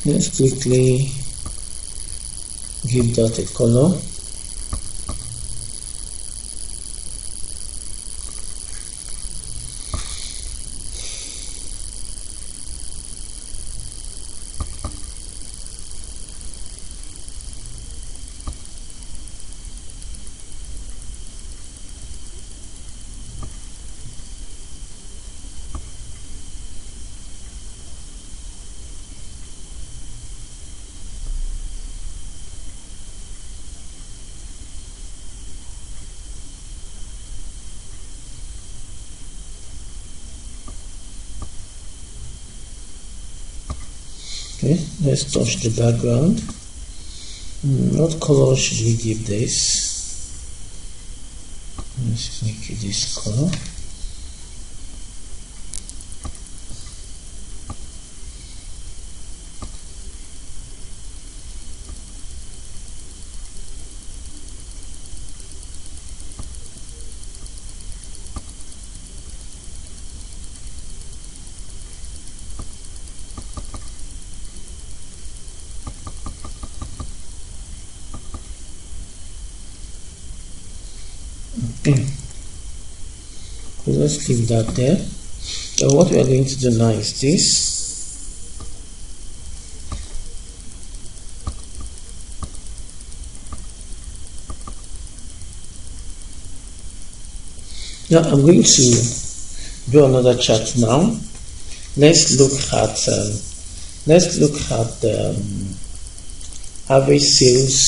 Let's quickly give that a color. Okay, let's touch the background. What color should we give this? Let's make it this color. Okay, so let's leave that there. So what we are going to do now is this. Now I'm going to do another chart now. Let's look at the average sales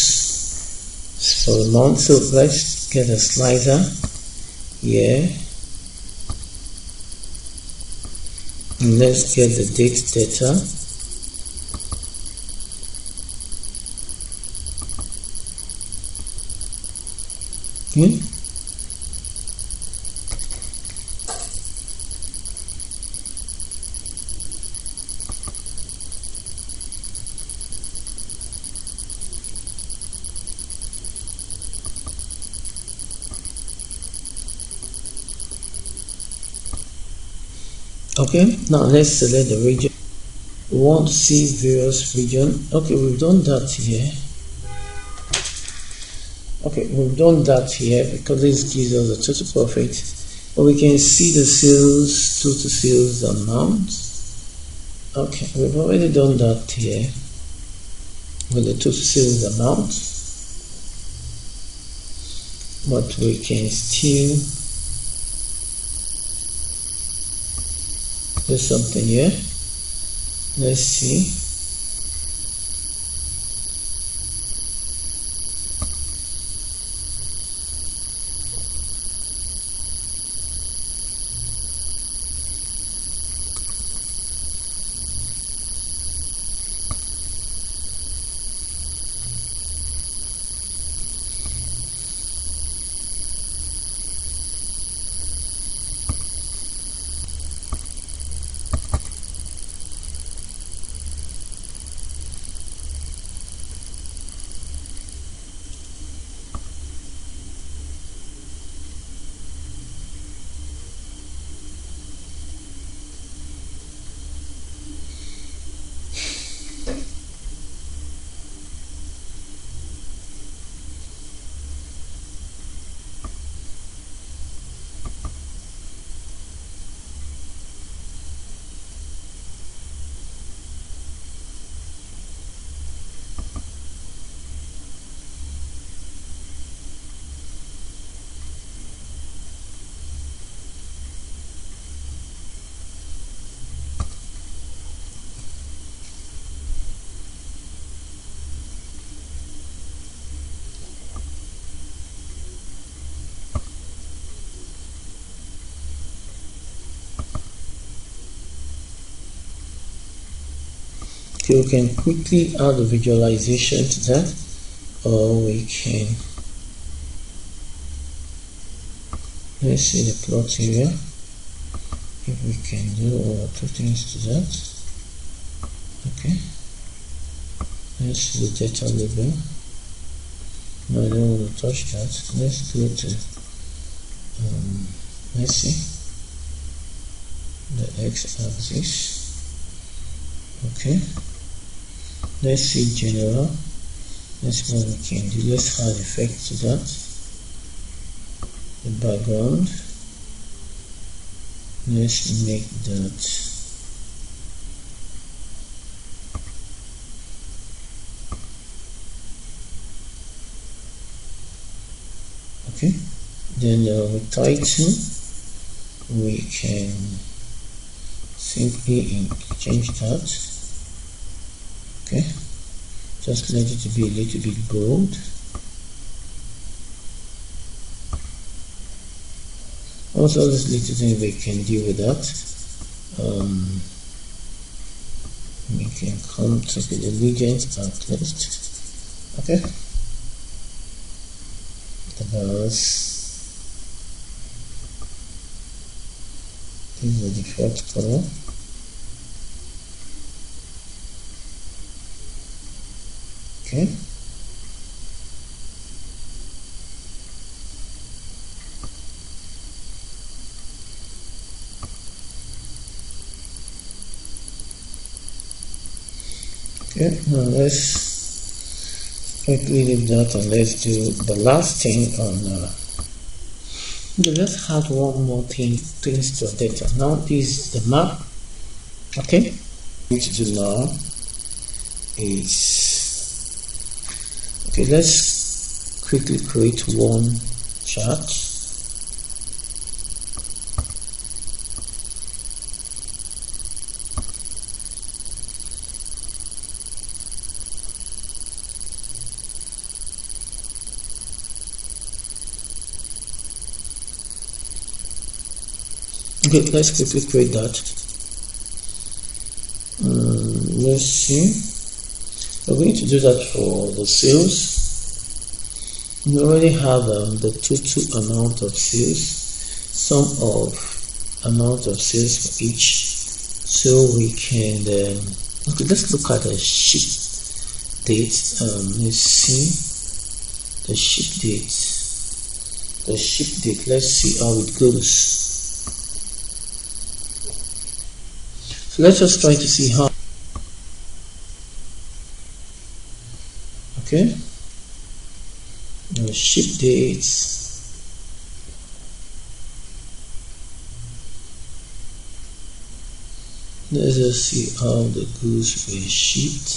for a month. So let's get a slicer here, and let's get the date data. Okay. Okay, now let's select the region. We want to see various region. Okay, we've done that here. Okay, we've done that here because this gives us the total profit. But we can see the sales, total sales amount. Okay, we've already done that here with the total sales amount. But we can still do something here. Let's see. Okay, we can quickly add a visualization to that, or we can, let's see the plot area, if we can do one or two things to that. Okay, let's see the data label. No, I don't want to touch that. Let's go to let's see the x-axis. Okay, let's see general. Let's see what we can do. Let's add effect to that. The background. Let's make that okay. Then with title we can simply change that. Okay, just let it to be a little bit bold. Also, this little thing we can deal with that. We can come to the legend and closed. Okay. Because this is the default color. Okay. Okay, now let's quickly leave that and let's do the last thing on let's add one more things to our data. Now this is the map. Okay, what we need to do now is, okay, let's quickly create one chart. Okay, let's quickly create that. Let's see. We're going to do that for the sales. We already have the total amount of sales, sum of amount of sales for each. So we can okay, let's look at the ship date. Let's see the ship date. The ship date. Let's see how it goes. So let's just try to see how. Okay. Now ship dates. Let's just see how the goods were shipped.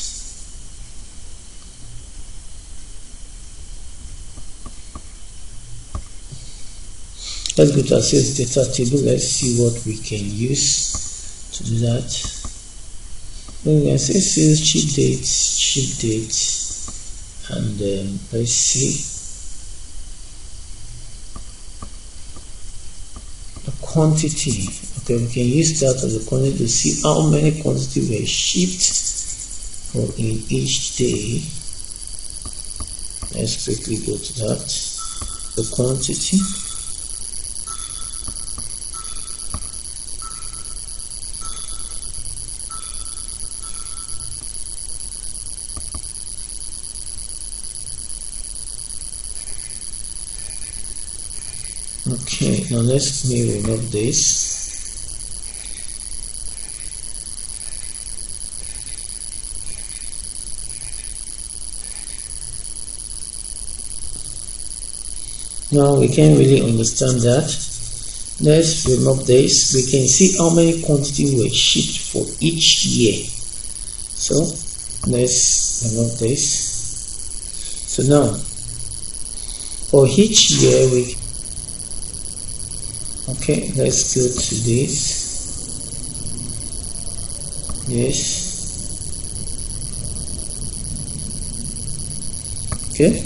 Let's go to our sales data table. Let's see what we can use to do that. Then we can say sales ship date, and let's see the quantity. Okay, we can use that as a quantity to see how many quantity were shipped for in each day. Let's quickly go to that. The quantity. Okay, now let's remove this. Now we can't really understand that. Let's remove this. We can see how many quantity were shipped for each year. So let's remove this. So now for each year we okay, let's go to this. Yes. Okay.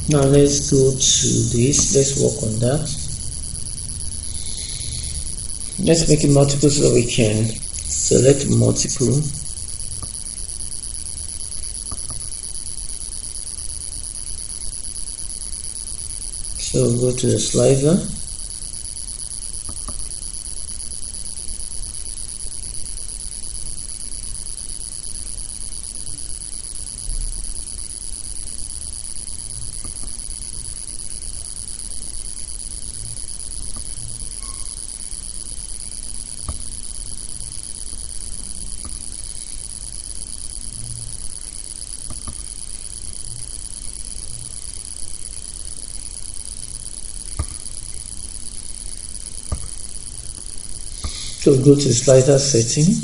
Now let's go to this. Let's work on that. Let's make it multiple so we can select multiple. So go to the slider. So go to the slider setting.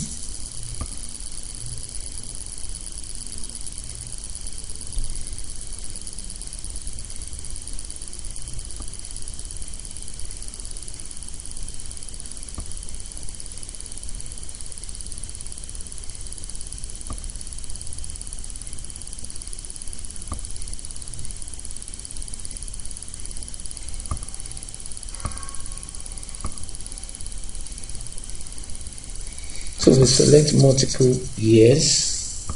So we select multiple years,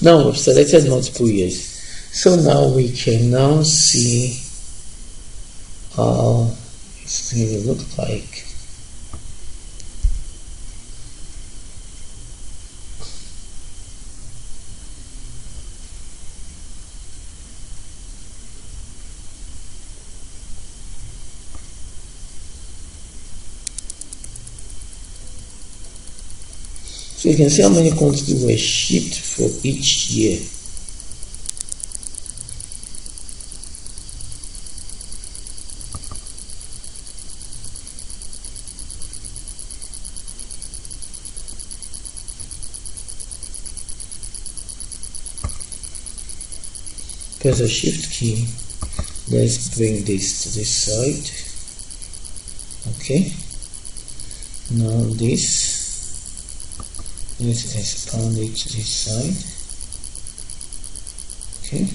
now we've selected multiple years. So now we can now see how it's going to look like. So you can see how many quantities were shipped for each year. Press a shift key. Let's bring this to this side. Okay. Now this. Let's expand it to this side. Okay.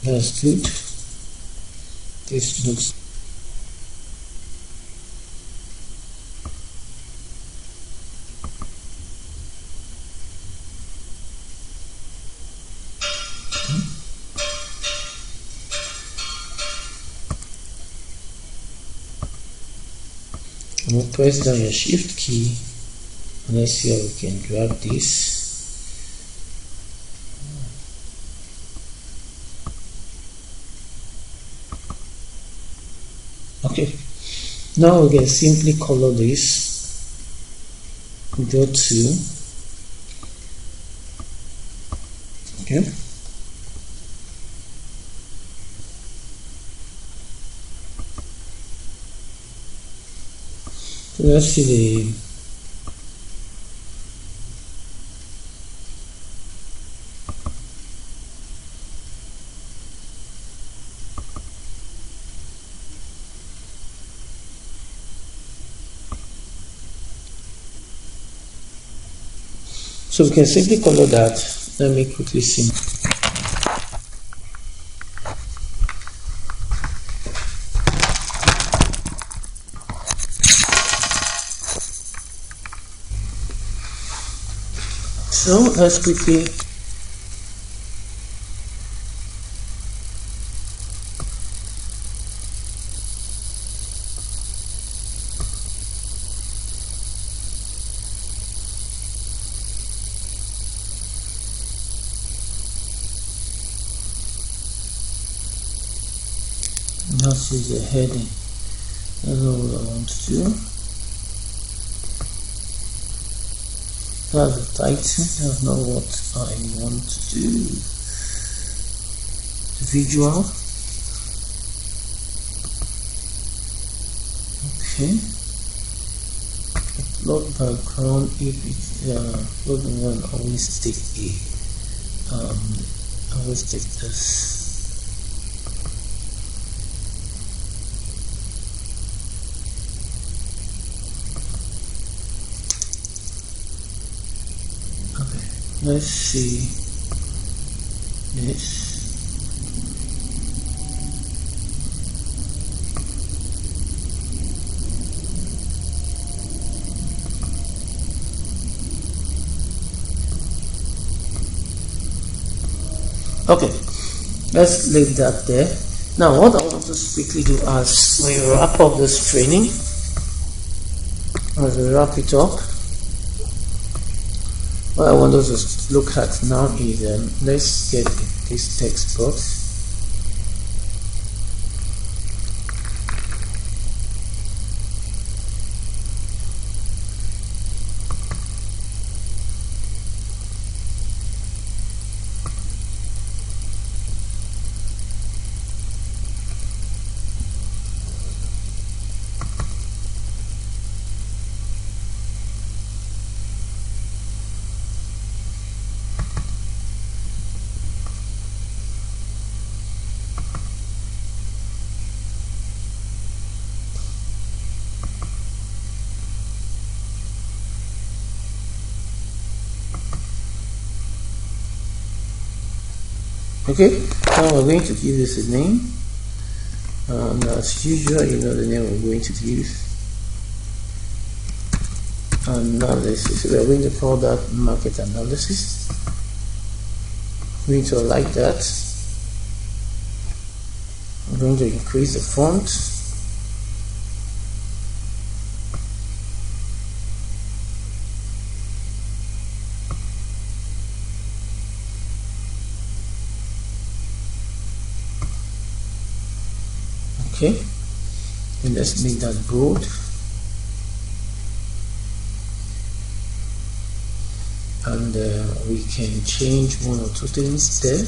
That's good. This looks Now press down your shift key and let's see how we can drag this. Okay, now we can simply color this. Go to okay. So let's see the so we can simply color that. Let me quickly see. So let's quickly now see the heading. That's all I want to do. That's the title. That's not what I want to do. The visual. Okay. Upload background. If it's uploading one, always take always take this. Let's see this. Okay, let's leave that there. Now what I want to quickly do as we wrap up this training, as we wrap it up, what I want us to look at now is let's get this text box. Okay, now we're going to give this a name, and as usual, you know the name we're going to give. Analysis. We are going to call that market analysis. We're going to like that. I'm going to increase the font. Okay, and let's make that bold. And we can change one or two things there.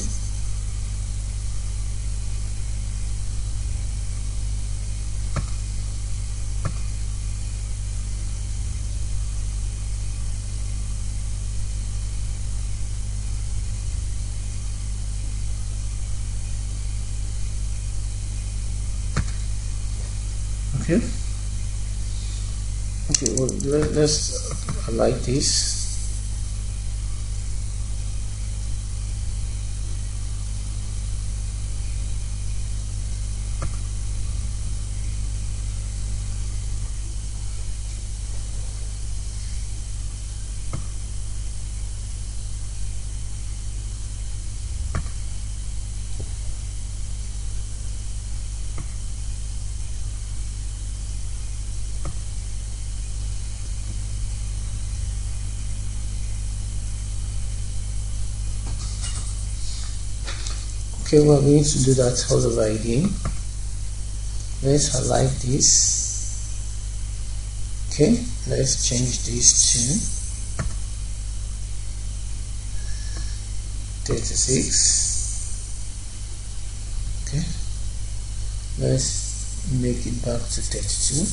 Okay, well, let's highlight this. Okay, we're going to do that all over again. Let's highlight this. Okay, let's change this to 36. Okay, let's make it back to 32.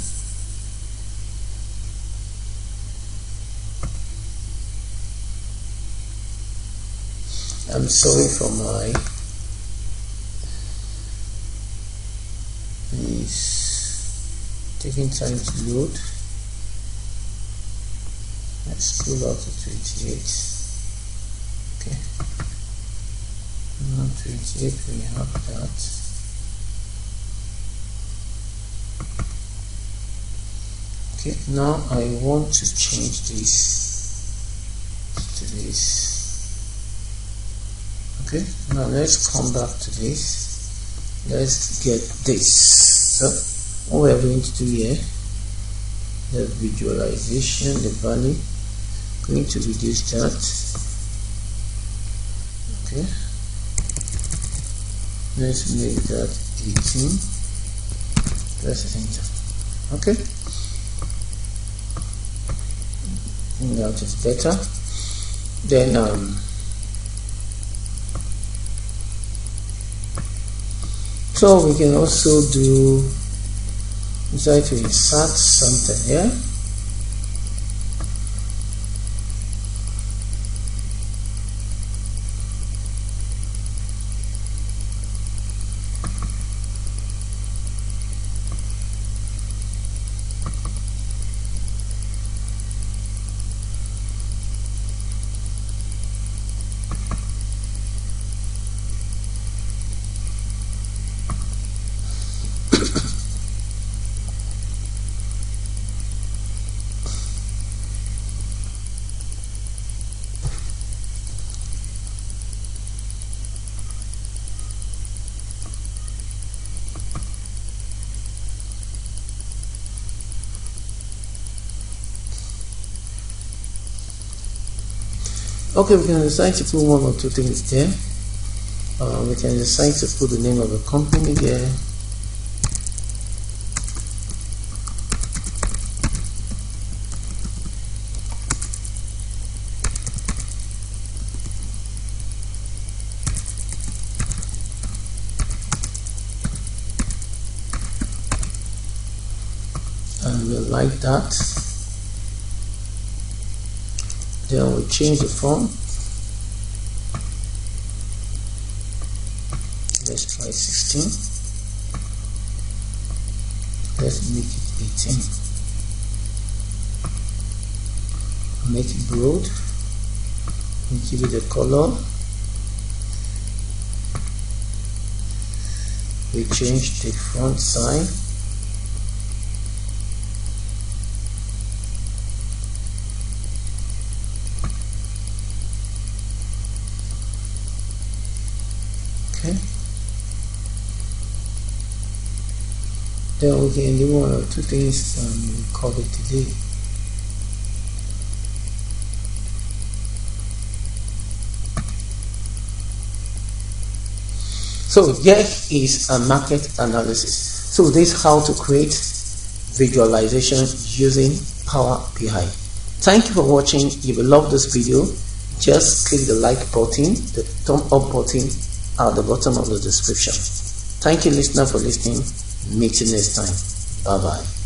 I'm sorry for my it's taking time to load. Let's scroll out to 28. Okay, now 28 we have that. Okay, now I want to change this to this. Okay, now let's come back to this. Let's get this. So what we're going to do here, the visualization, the value, going to reduce that. Okay, let's make that 18. Press enter. Okay, that is better. Then so we can also decide to insert something here. Okay, we can decide to put one or two things there. We can decide to put the name of the company there. And we'll like that. Then we change the font. Let's try 16. Let's make it 18. Make it broad. And give it a color. we change the font size. Okay. Then we can do one or two things and we call it today. So here is a market analysis. So this is how to create visualization using Power BI. Thank you for watching. If you love this video, just click the like button, the thumb up button at the bottom of the description. Thank you, listener, for listening. Meet you next time. Bye bye.